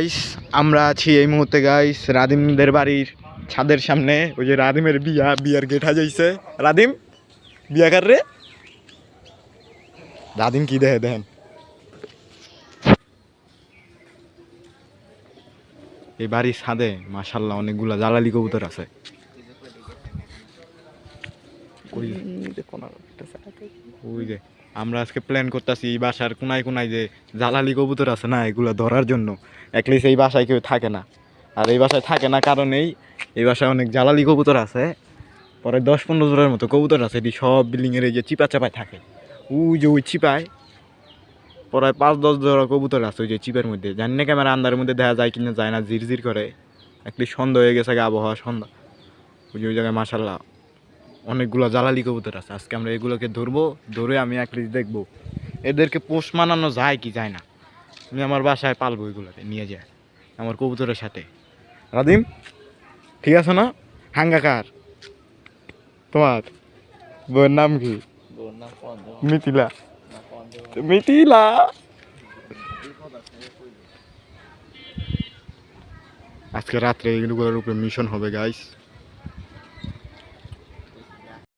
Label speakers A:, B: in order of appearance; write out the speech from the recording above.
A: Guys আমরা আছি এই মুহূর্তে গাইস রাদিমদের বাড়ির ছাদের সামনে। ওই যে রাদিমের বিয়ার গেট হাজাইছে। রাদিম বিয়া কার রে? রাদিম কি দেখে দেখেন, এই বাড়ির ছাদে মাশাআল্লাহ অনেকগুলা জালালি কবুতর আছে। ওই যে আমরা আজকে প্ল্যান করতেছি এই বাসার কোনায় কোনায় যে জালালি কবুতর আছে না, এগুলো ধরার জন্য। অ্যাটলিস্ট এই বাসায় কেউ থাকে না, আর এই বাসায় থাকে না কারণেই এই বাসায় অনেক জালালি কবুতর আছে। পরে 10-15 জোড়ার মতো কবুতর আছে, এটি সব বিল্ডিংয়ের এই যে চিপা চাপায় থাকে। ওই যে ওই চিপায় পরে 5-10 জোড়া কবুতর আছে ওই যে চিপের মধ্যে। জানি না ক্যামেরা আন্ধারের মধ্যে দেখা যায় কিনা যায় না, ঝিরঝির করে। অ্যাটলিস্ট সন্ধ্যা হয়ে গেছে, আবহাওয়া সন্ধ্যা। ওই যে ওই জায়গায় মাশাআল্লাহ অনেকগুলো জালালি কবুতর আছে। আজকে আমরা এগুলোকে ধরবো, ধরে আমি অ্যাটলিস্ট দেখবো এদেরকে পোষ মানানো যায় কি যায় না। আমি আমার বাসায় পালবো এগুলোকে নিয়ে যায় আমার কবুতরের সাথে। রাদিম ঠিক আছে না? হাঙ্গাকার তোমার বউয়ের নাম কি? মিথিলা। মিথিলা আজকে রাত্রে এগুলোর উপরে মিশন হবে গাইস।